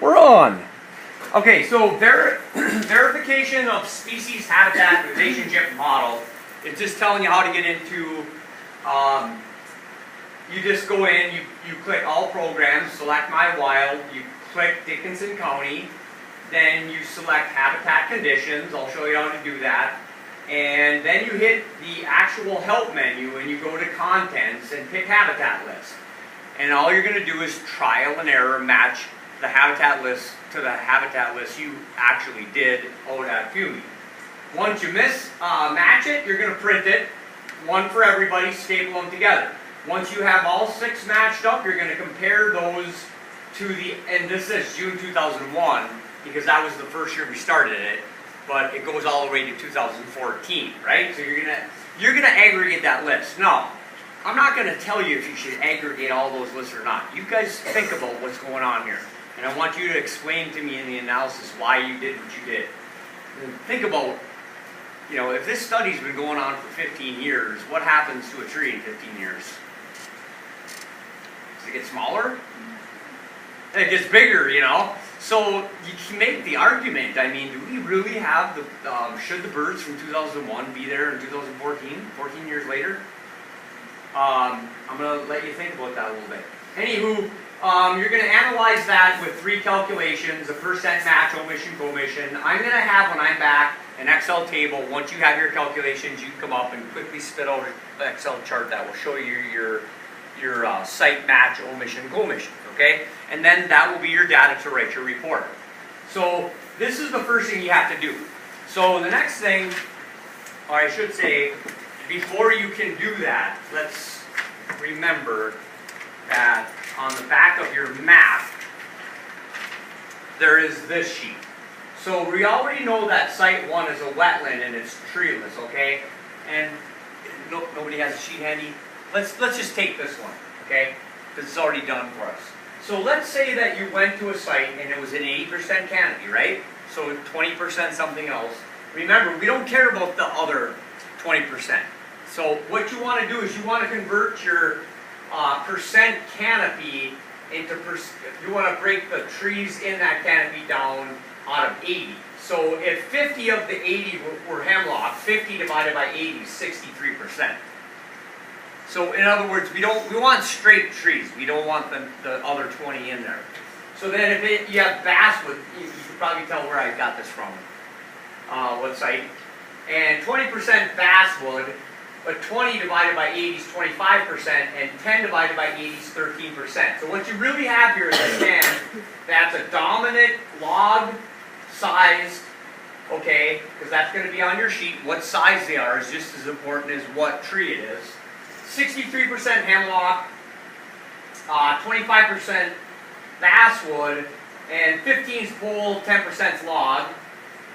We're on. Okay, so verification of species habitat relationship model. It's just telling you how to get into, you just go in, you click all programs, select Miwild, you click Dickinson County, then you select habitat conditions. I'll show you how to do that. And then you hit the actual help menu and you go to contents and pick habitat list. And all you're going to do is trial and error match the habitat list to the habitat list you actually did out at FUMI. Once you match it, you're going to print it, one for everybody, staple them together. Once you have all 6 matched up, you're going to compare those to the, and this is June 2001, because that was the first year we started it, but it goes all the way to 2014, right? So you're gonna aggregate that list. Now, I'm not gonna tell you if you should aggregate all those lists or not. You guys think about what's going on here, and I want you to explain to me in the analysis why you did what you did. And think about, you know, if this study's been going on for 15 years, what happens to a tree in 15 years? Does it get smaller? It gets bigger, you know. So you can make the argument, I mean, do we really have the, should the birds from 2001 be there in 2014, 14 years later? I'm going to let you think about that a little bit. Anywho, you're going to analyze that with 3 calculations, a percent match, omission, commission. I'm going to have, when I'm back, an Excel table. Once you have your calculations, you can come up and quickly spit out an Excel chart that will show you your site match, omission, commission. Okay? And then that will be your data to write your report. So this is the first thing you have to do. So the next thing, or I should say, before you can do that, let's remember that on the back of your map, there is this sheet. So we already know that Site 1 is a wetland and it's treeless, okay? And nobody has a sheet handy. Let's just take this one, okay? Because it's already done for us. So let's say that you went to a site and it was an 80% canopy, right? So 20% something else. Remember, we don't care about the other 20%. So what you want to do is you want to convert your percent canopy into, you want to break the trees in that canopy down out of 80. So if 50 of the 80 were hemlock, 50 divided by 80 is 63%. So in other words, we want straight trees. We don't want the other 20 in there. So then if you have basswood, you can probably tell where I got this from, what site. And 20% basswood, but 20 divided by 80 is 25%, and 10 divided by 80 is 13%. So what you really have here is a stand that's a dominant log size, okay, because that's going to be on your sheet. What size they are is just as important as what tree it is. 63% hemlock, 25% basswood, and 15 is pole, 10% is log.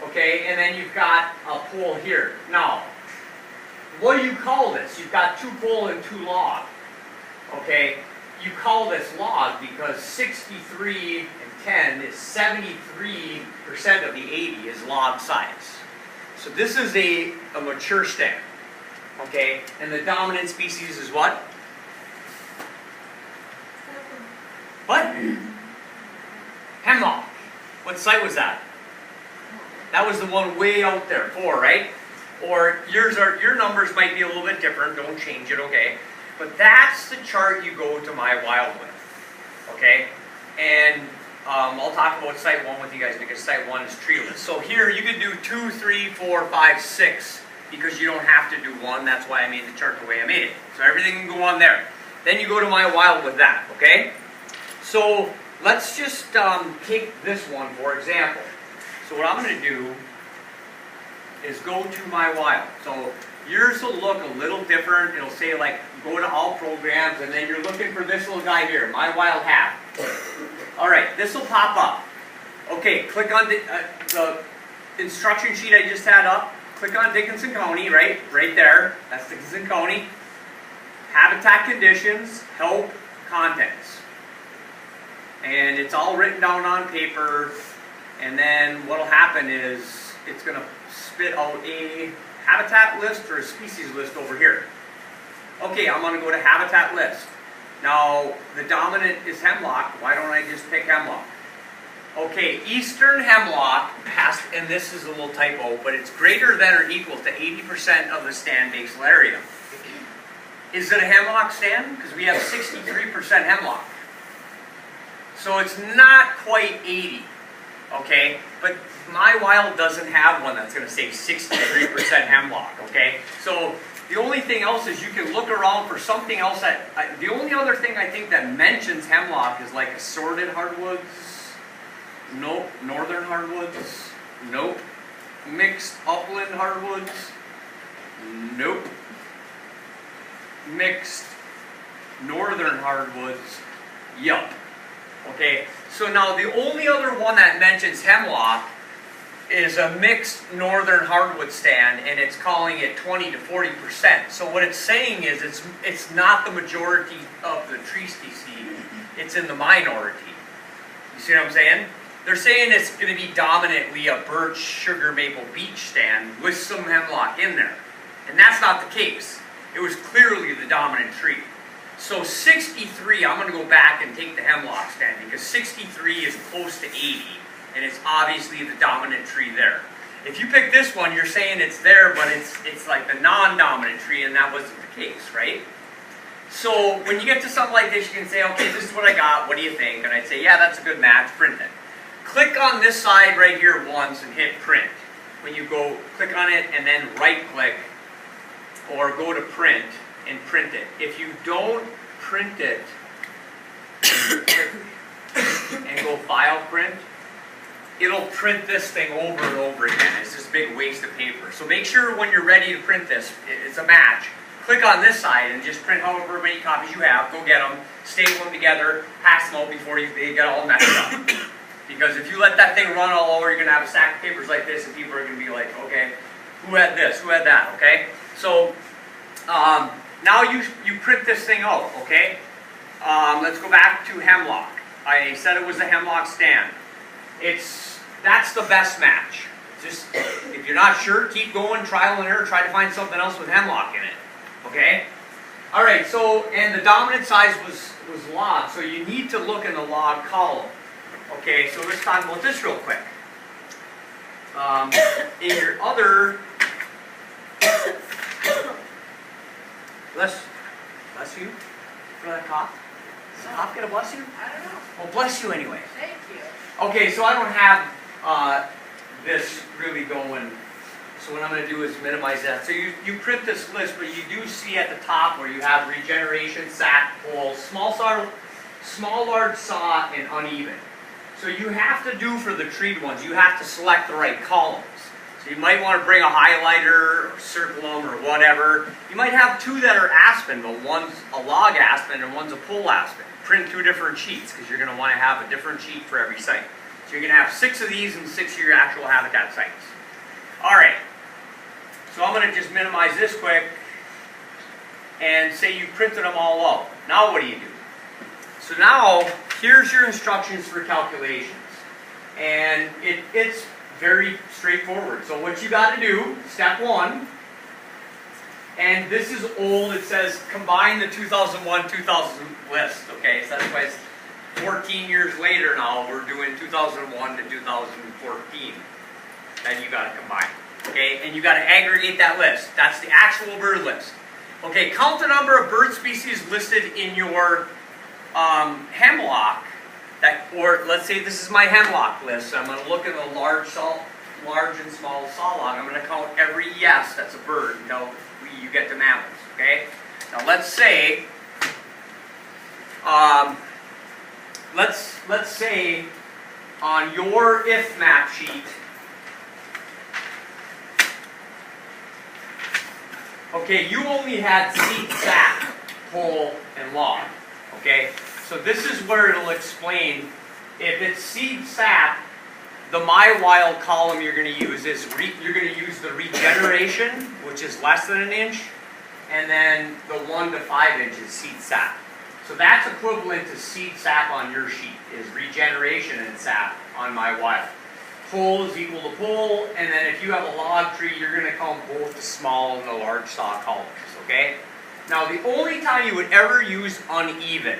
Okay, and then you've got a pole here. Now, what do you call this? You've got 2 pole and 2 log. Okay, you call this log because 63 and 10 is 73% of the 80 is log size. So this is a mature stem. Okay, and the dominant species is what? What? Hemlock. What site was that? That was the one way out there, 4, right? Or your numbers might be a little bit different, don't change it, okay? But that's the chart you go to Miwild with, okay? And I'll talk about Site 1 with you guys because Site 1 is treeless. So here you could do 2, 3, 4, 5, 6. Because you don't have to do 1, that's why I made the chart the way I made it. So everything can go on there. Then you go to Miwild with that, okay? So let's just take this one for example. So what I'm going to do is go to Miwild. So yours will look a little different. It'll say like go to all programs and then you're looking for this little guy here, Miwild hat. Alright, this will pop up. Okay, click on the instruction sheet I just had up. Click on Dickinson County, right there. That's Dickinson County. Habitat conditions, help, contents. And it's all written down on paper. And then what will happen is it's going to spit out a habitat list or a species list over here. Okay, I'm going to go to habitat list. Now, the dominant is hemlock. Why don't I just pick hemlock? Okay, eastern hemlock has, and this is a little typo, but it's greater than or equal to 80% of the stand basal area. Is it a hemlock stand? Because we have 63% hemlock. So it's not quite 80, okay? But Miwild doesn't have one that's going to say 63% hemlock, okay? So the only thing else is you can look around for something else that, the only other thing I think that mentions hemlock is like assorted hardwoods. Nope. Northern hardwoods. Nope. Mixed upland hardwoods. Nope. Mixed northern hardwoods. Yup. Okay, so now the only other one that mentions hemlock is a mixed northern hardwood stand, and it's calling it 20 to 40%. So what it's saying is it's not the majority of the tree species, it's in the minority. You see what I'm saying? They're saying it's going to be dominantly a birch, sugar maple, beech stand with some hemlock in there. And that's not the case. It was clearly the dominant tree. So 63, I'm going to go back and take the hemlock stand because 63 is close to 80, and it's obviously the dominant tree there. If you pick this one, you're saying it's there, but it's like the non-dominant tree, and that wasn't the case, right? So when you get to something like this, you can say, okay, this is what I got, what do you think? And I'd say, yeah, that's a good match, print it. Click on this side right here once and hit print. When you go, click on it and then right-click, or go to print and print it. If you don't print it and go file print, it'll print this thing over and over again. It's this big waste of paper. So make sure when you're ready to print this, it's a match. Click on this side and just print however many copies you have. Go get them, staple them together, pass them out before they get all messed up. Because if you let that thing run all over, you're going to have a stack of papers like this, and people are going to be like, okay, who had this, who had that, okay? So now you print this thing out, okay? Let's go back to hemlock. I said it was a hemlock stand. That's the best match. Just, if you're not sure, keep going, trial and error, try to find something else with hemlock in it, okay? All right, so, and the dominant size was log, so you need to look in the log column. Okay, so let's talk about this real quick. In your other, bless you for that cough. Is the cough gonna bless you? I don't know. Well, bless you anyway. Thank you. Okay, so I don't have this really going. So what I'm going to do is minimize that. So you print this list, but you do see at the top where you have regeneration, sack, pole, small, large saw, and uneven. So you have to do for the treed ones, you have to select the right columns. So you might want to bring a highlighter, or circle them, or whatever. You might have two that are aspen, but one's a log aspen and one's a pole aspen. Print two different sheets because you're going to want to have a different sheet for every site. So you're going to have 6 of these and 6 of your actual habitat sites. All right. So I'm going to just minimize this quick and say you printed them all out. Now what do you do? So now here's your instructions for calculations. And it's very straightforward. So what you got to do, step 1, and this is old, it says combine the 2001-2000 list, okay? So that's why it's 14 years later now, we're doing 2001 to 2014 that you got to combine, okay? And you got to aggregate that list. That's the actual bird list. Okay, count the number of bird species listed in your hemlock, or let's say this is my hemlock list, so I'm going to look at the large and small saw log. I'm going to count every yes that's a bird until you get to mammals, okay? Now let's say, let's say on your if map sheet, okay, you only had seed, sap, pole, and log, okay? So this is where it'll explain, if it's seed sap, the Miwild column you're going to use is, you're going to use the regeneration, which is less than 1 inch, and then the 1 to 5 inches seed sap. So that's equivalent to seed sap on your sheet, is regeneration and sap on Miwild. Pole is equal to pole, and then if you have a log tree, you're going to count both the small and the large saw columns, okay? Now the only time you would ever use uneven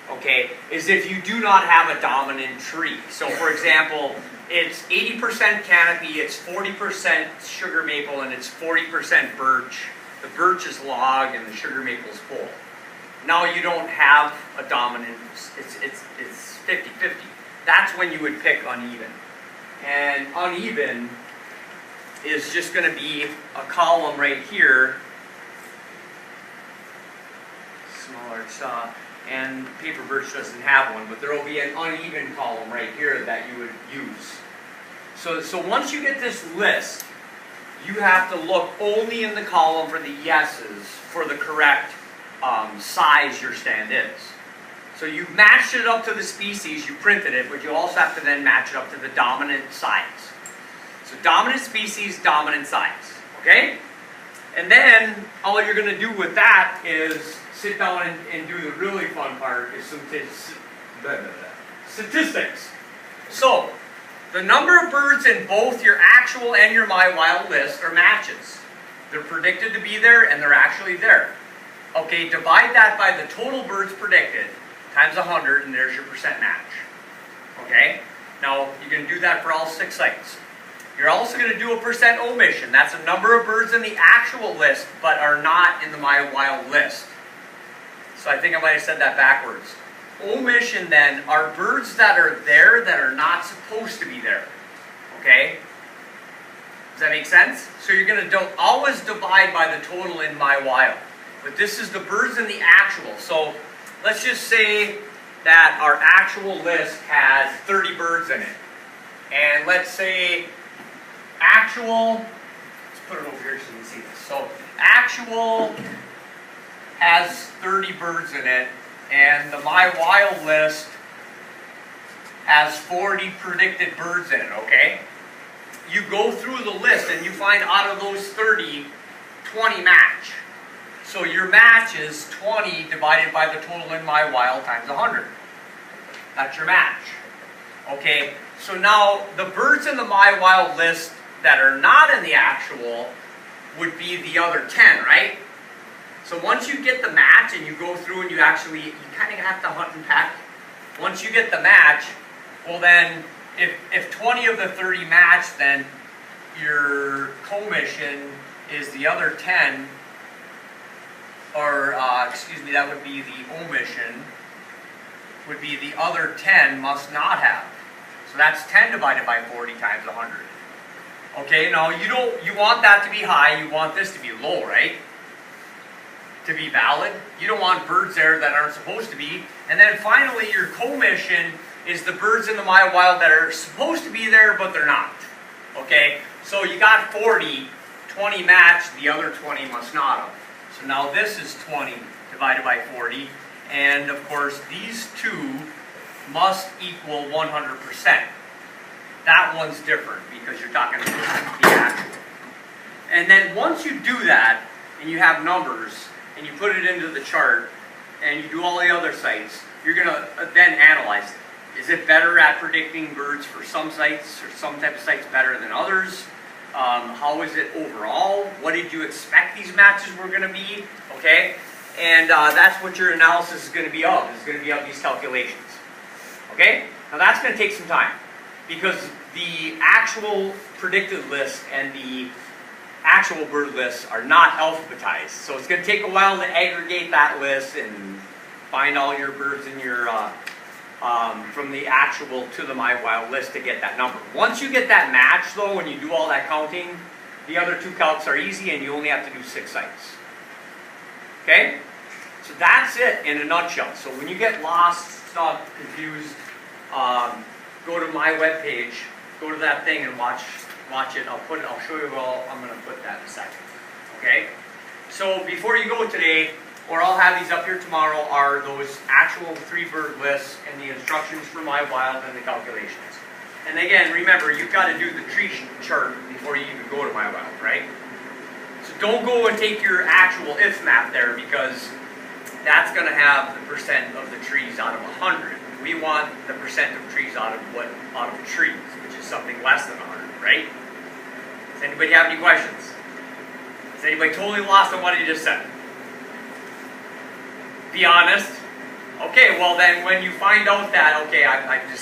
okay, is if you do not have a dominant tree. So for example, it's 80% canopy, it's 40% sugar maple, and it's 40% birch. The birch is log and the sugar maple is pole. Now you don't have a dominant, it's 50-50. That's when you would pick uneven. And uneven is just going to be a column right here, smaller saw, and paper birch doesn't have one, but there will be an uneven column right here that you would use. So once you get this list, you have to look only in the column for the yeses for the correct size your stand is. So you've matched it up to the species, you printed it, but you also have to then match it up to the dominant size. So dominant species, dominant size, okay? And then all you're going to do with that is sit down and do the really fun part, is some statistics. So the number of birds in both your actual and your Miwild list are matches. They're predicted to be there and they're actually there. Okay, divide that by the total birds predicted times 100 and there's your percent match. Okay, now you're going to do that for all 6 sites. You're also going to do a percent omission. That's a number of birds in the actual list but are not in the Miwild list. So I think I might have said that backwards. Omission then are birds that are there that are not supposed to be there. Okay? Does that make sense? So you're going to always divide by the total in Miwild. But this is the birds in the actual. So let's just say that our actual list has 30 birds in it. And let's say actual, let's put it over here so you can see this. So actual has 30 birds in it, and the Miwild list has 40 predicted birds in it, okay? You go through the list and you find out of those 30, 20 match. So your match is 20 divided by the total in Miwild times 100. That's your match. Okay, so now the birds in the Miwild list that are not in the actual would be the other 10, right? So once you get the match and you go through and you kind of have to hunt and peck. Once you get the match, well then, if 20 of the 30 match, then your commission is the other 10, or that would be the omission, would be the other 10 must not have. So that's 10 divided by 40 times 100. Okay, now you want that to be high, you want this to be low, right? To be valid. You don't want birds there that aren't supposed to be. And then finally your commission is the birds in the Miwild that are supposed to be there but they're not. Okay, so you got 40, 20 match, the other 20 must not have. So now this is 20 divided by 40, and of course these two must equal 100%. That one's different because you're talking about the actual. And then once you do that, and you have numbers, and you put it into the chart, and you do all the other sites, you're going to then analyze it. Is it better at predicting birds for some sites, or some type of sites better than others? How is it overall? What did you expect these matches were going to be? Okay, and that's what your analysis is going to be of. Is going to be of these calculations. Okay, now that's going to take some time because the actual predicted list and the actual bird lists are not alphabetized. So it's going to take a while to aggregate that list and find all your birds in your from the actual to the Miwild list to get that number. Once you get that match though, when you do all that counting, the other 2 calcs are easy and you only have to do 6 sites. Okay? So that's it in a nutshell. So when you get lost, stuck, confused, go to my webpage, go to that thing and watch it. I'll show you all. I'm going to put that in a second. Okay? So before you go today, or I'll have these up here tomorrow, are those actual 3 bird lists and the instructions for Miwild and the calculations. And again, remember, you've got to do the tree chart before you even go to Miwild, right? So don't go and take your actual if map there because that's going to have the percent of the trees out of 100. We want the percent of trees out of trees, which is something less than 100, right? Does anybody have any questions? Is anybody totally lost on what I just said? Be honest. Okay, well then when you find out that, okay, I'm just